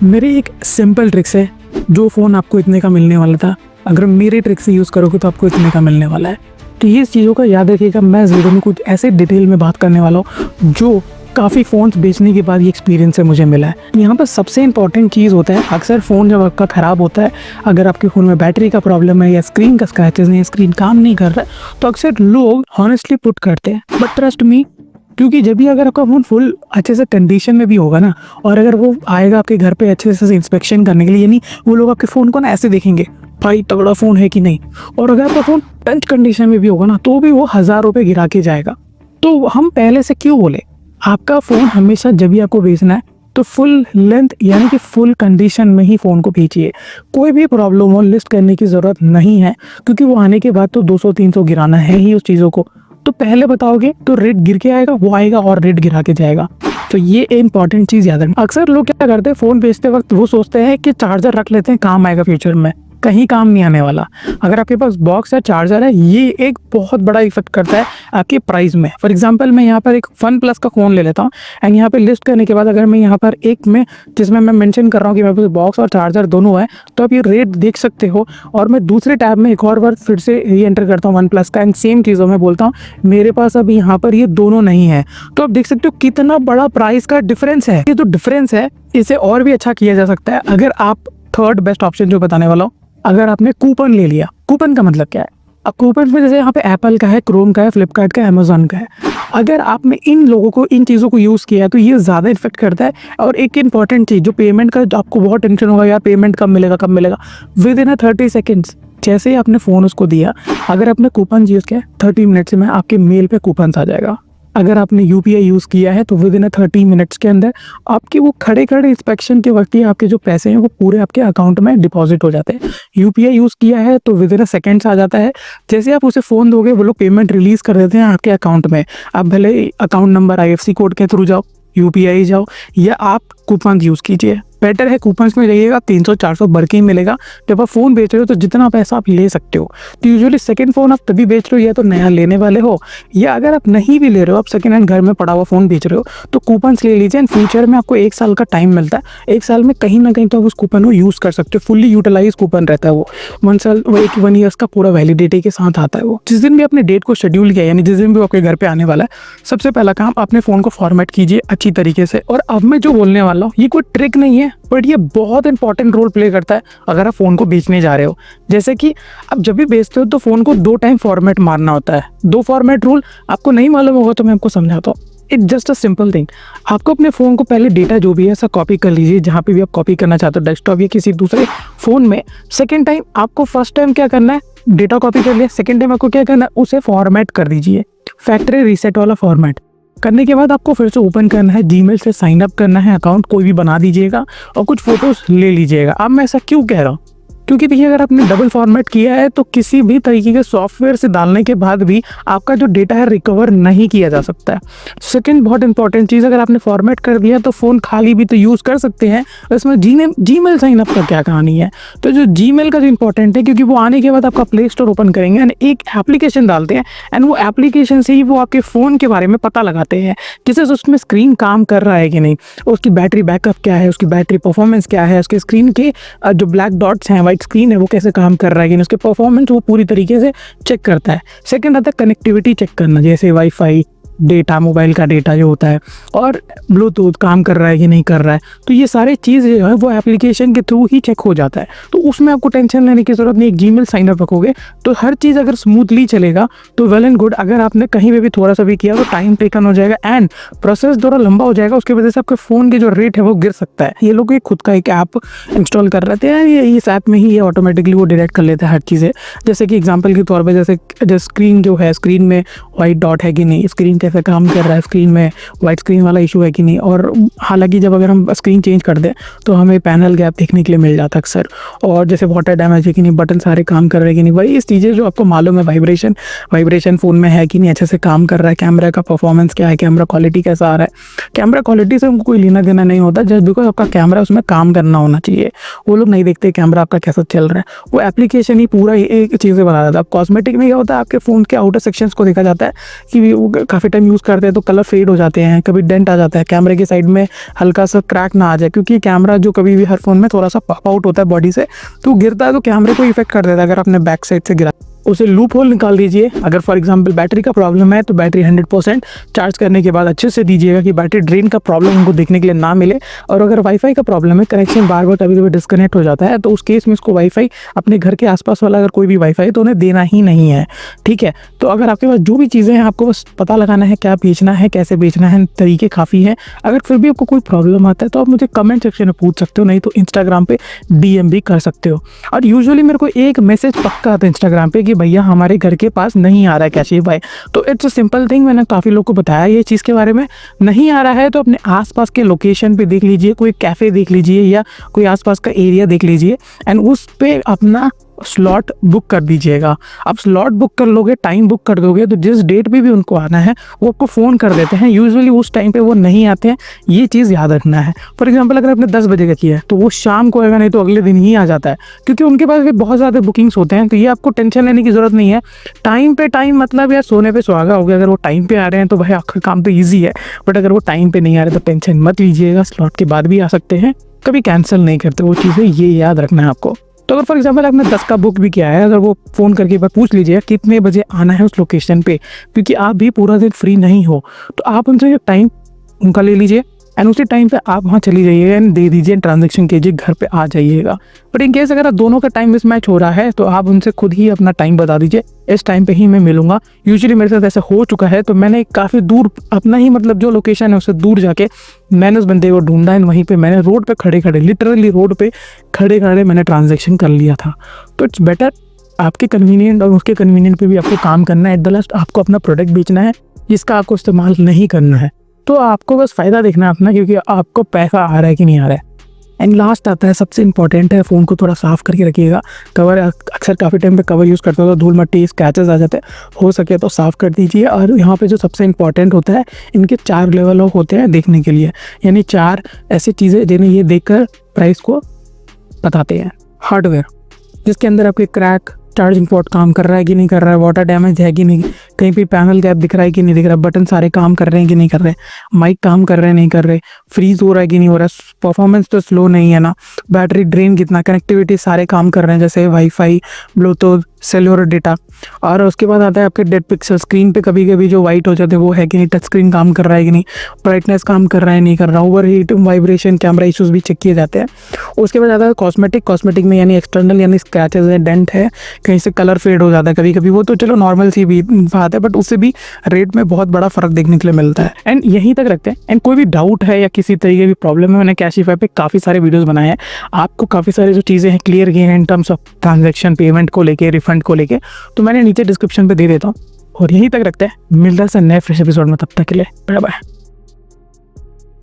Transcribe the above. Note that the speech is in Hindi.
मेरी एक सिंपल ट्रिक्स है, जो फ़ोन आपको इतने का मिलने वाला था, अगर मेरे ट्रिक से यूज़ करोगे तो आपको इतने का मिलने वाला है। तो ये चीज़ों का याद रखिएगा। मैं वीडियो में कुछ ऐसे डिटेल में बात करने वाला हूँ जो काफ़ी फ़ोन्स बेचने के बाद ये एक्सपीरियंस से मुझे मिला है। यहाँ पर सबसे इंपॉर्टेंट चीज़ होता है, अक्सर फ़ोन जब आपका ख़राब होता है, अगर आपके फ़ोन में बैटरी का प्रॉब्लम है या स्क्रीन का स्क्रैचेस हैं, स्क्रीन काम नहीं कर रहा है, तो अक्सर लोग हॉनेस्टली पुट करते हैं। बट ट्रस्ट मी, क्योंकि जब भी अगर आपका फ़ोन फुल अच्छे से कंडीशन में भी होगा ना, और अगर वो आएगा आपके घर पे अच्छे से इंस्पेक्शन करने के लिए, यानी वो लोग आपके फ़ोन को ना ऐसे देखेंगे, भाई तगड़ा फ़ोन है कि नहीं। और अगर आपका फ़ोन टच कंडीशन में भी होगा ना, तो भी वो 1000 रुपये गिरा के जाएगा। तो हम पहले से क्यों बोले, आपका फ़ोन हमेशा जब भी आपको बेचना है तो फुल लेंथ यानी कि फुल कंडीशन में ही फ़ोन को बेचिए। कोई भी प्रॉब्लम हो लिस्ट करने की ज़रूरत नहीं है, क्योंकि वो आने के बाद तो 200-300 गिराना है ही उस चीज़ों को। तो पहले बताओगे तो रेट गिर के आएगा, वो आएगा और रेट गिरा के जाएगा। तो ये इंपॉर्टेंट चीज़ याद रखना। अक्सर लोग क्या करते हैं, फ़ोन बेचते वक्त वो सोचते हैं कि चार्जर रख लेते हैं, काम आएगा फ्यूचर में। कहीं काम नहीं आने वाला। अगर आपके पास बॉक्स या चार्जर है, ये एक बहुत बड़ा इफेक्ट करता है आपके प्राइस में। फॉर एग्जांपल मैं यहाँ पर एक वन प्लस का फ़ोन ले लेता हूँ, एंड यहाँ पे लिस्ट करने के बाद अगर मैं यहाँ पर एक में जिसमें मैं मेंशन कर रहा हूँ कि मेरे पास बॉक्स और चार्जर दोनों है, तो आप ये रेट देख सकते हो। और मैं दूसरे टैब में एक और बार फिर से री एंटर करता हूँ वन प्लस का, एंड सेम चीज़ों में बोलता हूँ मेरे पास अब यहाँ पर ये दोनों नहीं है। तो आप देख सकते हो कितना बड़ा प्राइस का डिफरेंस है। ये जो डिफरेंस है इसे और भी अच्छा किया जा सकता है। अगर आप थर्ड बेस्ट ऑप्शन जो बताने वाला हूँ, अगर आपने कूपन ले लिया। कूपन का मतलब क्या है? अब कूपन में जैसे यहाँ पे एप्पल का है, क्रोम का है, फ्लिपकार्ट का है, अमेजोन का है। अगर आपने इन लोगों को, इन चीज़ों को यूज़ किया है तो ये ज़्यादा इफेक्ट करता है। और एक इंपॉर्टेंट चीज़, जो पेमेंट का, जो आपको बहुत टेंशन होगा यार पेमेंट कब मिलेगा कब मिलेगा, विद इन 30 सेकेंड्स जैसे ही आपने फ़ोन उसको दिया, अगर आपने कूपन यूज़ किया 30 मिनट्स में आपके मेल पे कूपन आ जाएगा। अगर आपने यूपीआई यूज़ किया है तो विद इन 30 मिनट्स के अंदर आपके वो खड़े खड़े इंस्पेक्शन के वक्त ही आपके जो पैसे हैं वो पूरे आपके अकाउंट में डिपॉजिट हो जाते हैं। यूपीआई यूज़ किया है तो विद इन सेकेंड्स आ जाता है। जैसे आप उसे फ़ोन दोगे वो लोग पेमेंट रिलीज़ कर देते हैं आपके अकाउंट में। आप भले अकाउंट नंबर आईएफएससी कोड के थ्रू जाओ, यूपीआई जाओ, या आप कूपन यूज़ कीजिए। बेटर है कूपन में जाइएगा, 300-400 बढ़ के ही मिलेगा। जब आप फ़ोन बेच रहे हो तो जितना पैसा आप ले सकते हो। तो यूजुअली सेकंड फ़ोन आप तभी बेच रहे हो या तो नया लेने वाले हो, या अगर आप नहीं भी ले रहे हो, आप सेकंड हैंड घर में पड़ा हुआ फ़ोन बेच रहे हो, तो कूपन्स ले लीजिए। एंड फ्यूचर में आपको 1 साल का टाइम मिलता है। 1 साल में कहीं ना कहीं तो आप उस कूपन को यूज़ कर सकते हो। फुल्ली यूटिलाइज कूपन रहता है वो। 1 साल, वो 1 ईयर्स का पूरा वैलिडिटी के साथ आता है वो। जिस दिन भी आपने डेट को शेड्यूल किया, यानी जिस दिन भी आपके घर पे आने वाला है, सबसे पहला काम अपने फ़ोन को फॉर्मेट कीजिए अच्छी तरीके से। और अब मैं जो बोलने वाला हूँ ये कोई ट्रिक नहीं है, बट ये बहुत इंपॉर्टेंट रोल प्ले करता है अगर आप फ़ोन को बेचने जा रहे हो। जैसे कि आप जब भी बेचते हो तो फ़ोन को 2 टाइम फॉर्मेट मारना होता है। 2 फॉर्मेट रूल आपको नहीं मालूम होगा तो मैं आपको समझाता हूँ। It's just a simple thing. आपको अपने फ़ोन को पहले डेटा जो भी है ऐसा कॉपी कर लीजिए, जहाँ पे भी आप कॉपी करना चाहते हो, डेस्कटॉप या किसी दूसरे फ़ोन में। सेकेंड टाइम आपको फर्स्ट टाइम क्या करना है, डेटा कॉपी कर लिया, सेकेंड टाइम आपको क्या करना है, उसे फॉर्मेट कर दीजिए, फैक्ट्री रीसेट वाला फॉर्मेट। करने के बाद आपको फिर से ओपन करना है, जीमेल से साइन अप करना है, अकाउंट कोई भी बना दीजिएगा और कुछ फोटोज ले लीजिएगा। अब मैं ऐसा क्यों कह रहा हूँ, क्योंकि देखिए अगर आपने डबल फॉर्मेट किया है तो किसी भी तरीके के सॉफ्टवेयर से डालने के बाद भी आपका जो डेटा है रिकवर नहीं किया जा सकता है। सेकंड बहुत इंपॉर्टेंट चीज़, अगर आपने फॉर्मेट कर दिया तो फ़ोन खाली भी तो यूज़ कर सकते हैं, इसमें जीमेल साइन अप का क्या कहानी है। तो जो जीमेल का जो इंपॉर्टेंट है, क्योंकि वो आने के बाद आपका प्ले स्टोर ओपन करेंगे एंड एक एप्लीकेशन डालते हैं, एंड वो एप्लीकेशन से ही वो आपके फ़ोन के बारे में पता लगाते हैं, जैसे उसमें स्क्रीन काम कर रहा है कि नहीं, उसकी बैटरी बैकअप क्या है, उसकी बैटरी परफॉर्मेंस क्या है, उसके स्क्रीन के जो ब्लैक डॉट्स हैं, वाइट स्क्रीन है, वो कैसे काम कर रहा है, उसके परफॉर्मेंस वो पूरी तरीके से चेक करता है। सेकंड आता है कनेक्टिविटी चेक करना, जैसे वाईफाई डेटा, मोबाइल का डेटा जो होता है, और ब्लूटूथ काम कर रहा है कि नहीं कर रहा है। तो ये सारी चीज़ जो है वो एप्लीकेशन के थ्रू ही चेक हो जाता है। तो उसमें आपको टेंशन लेने की ज़रूरत नहीं। एक जीमेल साइन अप रखोगे तो हर चीज़ अगर स्मूथली चलेगा तो वेल एंड गुड। अगर आपने कहीं पे भी थोड़ा सा भी किया तो टाइम टेकन हो जाएगा एंड प्रोसेस थोड़ा लंबा हो जाएगा। उसकी वजह से आपके फ़ोन के जो रेट है वो गिर सकता है। ये लोग खुद का एक ऐप इंस्टॉल कर रहे थे, ये इस ऐप में ही ये ऑटोमेटिकली वो डिटेक्ट कर लेते हैं हर चीज़ें। जैसे कि एग्जाम्पल के तौर पर, जैसे स्क्रीन जो है, स्क्रीन में वाइट डॉट है कि नहीं, स्क्रीन कैसे काम कर रहा है, स्क्रीन में वाइट स्क्रीन वाला इशू है कि नहीं। और हालांकि जब अगर हम स्क्रीन चेंज कर दें तो हमें पैनल गैप देखने के लिए मिल जाता है अक्सर। और जैसे वाटर डैमेज है कि नहीं, बटन सारे काम कर रहे हैं कि नहीं, वही इस चीज़ें जो आपको मालूम है, वाइब्रेशन फ़ोन में है कि नहीं, अच्छे से काम कर रहा है, कैमरा का परफॉर्मेंस क्या है, कैमरा क्वालिटी कैसा आ रहा है। कैमरा क्वालिटी से उनको कोई लेना देना नहीं होता, जस्ट बिकॉज आपका कैमरा उसमें काम करना होना चाहिए। वो लोग नहीं देखते कैमरा आपका कैसा चल रहा है, वो एप्लीकेशन ही पूरा एक चीज़ें बना देता है। अब कॉस्मेटिक में क्या होता है, आपके फ़ोन के आउटर सेक्शंस को देखा जाता है कि वो काफ़ी टाइम टाइम यूज़ करते हैं तो कलर फेड हो जाते हैं, कभी डेंट आ जाता है, कैमरे के साइड में हल्का सा क्रैक ना आ जाए, क्योंकि कैमरा जो कभी भी हर फोन में थोड़ा सा पॉप आउट होता है बॉडी से, तो गिरता है तो कैमरे को इफेक्ट कर देता है। अगर आपने बैक साइड से गिरा उसे लूप होल निकाल दीजिए। अगर फॉर एग्जांपल बैटरी का प्रॉब्लम है तो बैटरी 100% चार्ज करने के बाद अच्छे से दीजिएगा कि बैटरी ड्रेन का प्रॉब्लम उनको देखने के लिए ना मिले। और अगर वाईफाई का प्रॉब्लम है, कनेक्शन बार बार कभी कभी डिस्कनेक्ट हो जाता है, तो उस केस में इसको वाईफाई अपने घर के आसपास वाला अगर कोई भी वाईफाई है तो उन्हें देना ही नहीं है, ठीक है। तो अगर आपके पास जो भी चीज़ें हैं, आपको बस पता लगाना है क्या बेचना है, कैसे बेचना है, तरीके काफ़ी हैं। अगर फिर भी आपको कोई प्रॉब्लम आता है तो आप मुझे कमेंट सेक्शन में पूछ सकते हो, नहीं तो इंस्टाग्राम पे DM भी कर सकते हो। और यूजुअली मेरे को एक मैसेज पक्का आता है इंस्टाग्राम पे कि भैया हमारे घर के पास नहीं आ रहा है कैशिफाई। तो इट्स अ सिंपल थिंग, मैंने काफ़ी लोग को बताया ये चीज़ के बारे में। नहीं आ रहा है तो अपने आसपास के लोकेशन पे देख लीजिए, कोई कैफ़े देख लीजिए या कोई आसपास का एरिया देख लीजिए, एंड उस पे अपना स्लॉट बुक कर दीजिएगा। आप स्लॉट बुक कर लोगे, टाइम बुक कर दोगे, तो जिस डेट पे भी उनको आना है वो आपको फ़ोन कर देते हैं। यूजुअली उस टाइम पे वो नहीं आते हैं, ये चीज़ याद रखना है। फॉर एग्जांपल अगर आपने 10 बजे का किया है तो वो शाम को आएगा, नहीं तो अगले दिन ही आ जाता है, क्योंकि उनके पास भी बहुत ज़्यादा बुकिंग्स होते हैं। तो ये आपको टेंशन लेने की ज़रूरत नहीं है। टाइम पे टाइम मतलब यार सोने पे सुहागा हो गया। अगर वो टाइम पे आ रहे हैं तो भाई आपका काम तो ईजी है, बट अगर वो टाइम पे नहीं आ रहे तो टेंशन मत लीजिएगा, स्लॉट के बाद भी आ सकते हैं, कभी कैंसिल नहीं करते वो चीज़ें, ये याद रखना है आपको। तो अगर फॉर एग्जांपल आपने 10 का बुक भी किया है, अगर वो फ़ोन करके एक बार पूछ लीजिए कितने बजे आना है उस लोकेशन पे, क्योंकि आप भी पूरा दिन फ्री नहीं हो, तो आप उनसे टाइम उनका ले लीजिए एंड उसी टाइम पे आप वहाँ चली जाइएगा एंड दे दीजिए, ट्रांजेक्शन कीजिए, घर पे आ जाइएगा। बट इन केस अगर आप दोनों का टाइम मिसमैच हो रहा है तो आप उनसे खुद ही अपना टाइम बता दीजिए, इस टाइम पे ही मैं मिलूंगा। यूजुअली मेरे साथ ऐसा हो चुका है, तो मैंने काफ़ी दूर अपना ही मतलब जो लोकेशन है उससे दूर जाके मैंने उस बंदे को ढूंढा एंड वहीं पे मैंने रोड पे खड़े खड़े, लिटरली रोड पे खड़े खड़े मैंने ट्रांजेक्शन कर लिया था। तो इट्स बेटर आपके कन्वीनियंट और उसके कन्वीनियंट पे भी आपको काम करना है। एट द लास्ट आपको अपना प्रोडक्ट बेचना है जिसका आपको इस्तेमाल नहीं करना है, तो आपको बस फ़ायदा देखना है अपना, क्योंकि आपको पैसा आ रहा है कि नहीं आ रहा है। एंड लास्ट आता है सबसे इंपॉर्टेंट है, फ़ोन को थोड़ा साफ़ करके रखिएगा। कवर अक्सर काफ़ी टाइम पे कवर यूज़ करते हो तो धूल मिट्टी स्क्रैचेस आ जाते हैं, हो सके तो साफ़ कर दीजिए। और यहाँ पे जो सबसे इंपॉर्टेंट होता है, इनके 4 लेवल होते हैं देखने के लिए, यानी 4 ऐसी चीज़ें जिन्हें ये देखकर प्राइस को बताते हैं। हार्डवेयर, जिसके अंदर आपके क्रैक, चार्जिंग पोर्ट काम कर रहा है कि नहीं कर रहा है, वाटर डैमेज है कि नहीं, कहीं पे पैनल गैप दिख रहा है कि नहीं दिख रहा है, बटन सारे काम कर रहे हैं कि नहीं कर रहे, माइक काम कर रहे हैं नहीं कर रहे, फ्रीज हो रहा है कि नहीं हो रहा है, परफॉर्मेंस तो स्लो नहीं है ना, बैटरी ड्रेन कितना, कनेक्टिविटी सारे काम कर रहे हैं जैसे वाईफाई, ब्लूटूथ, सेलुलर डेटा। और उसके बाद आता है आपके डेड पिक्सल, स्क्रीन पे कभी कभी जो वाइट हो जाते हैं वो है कि नहीं, टच स्क्रीन काम कर रहा है कि नहीं, ब्राइटनेस काम कर रहा है नहीं कर रहा, over heat, vibration, camera issues भी चेक किए जाते हैं। उसके बाद आता है कॉस्मेटिक में यानी एक्सटर्नल, यानी स्क्रैचेस है, डेंट है, कहीं से कलर फेड हो जाता है कभी कभी, वो तो चलो नॉर्मल सी भी बात है, बट उससे भी रेट में बहुत बड़ा फ़र्क देखने के लिए मिलता है। एंड यहीं तक रखते हैं। एंड कोई भी डाउट है या किसी तरीके की प्रॉब्लम है, मैंने कैशिफाई पे काफ़ी सारे वीडियोस बनाए हैं, आपको काफ़ी सारी जो चीज़ें हैं क्लियर की हैं in terms of transaction, payment को लेके, रिफंड को लेके, तो मैंने नीचे डिस्क्रिप्शन पे दे देता हूँ। और यहीं तक रखते हैं, मिलता है नए फ्रेश एपिसोड में, तब तक के लिए बाय बाय।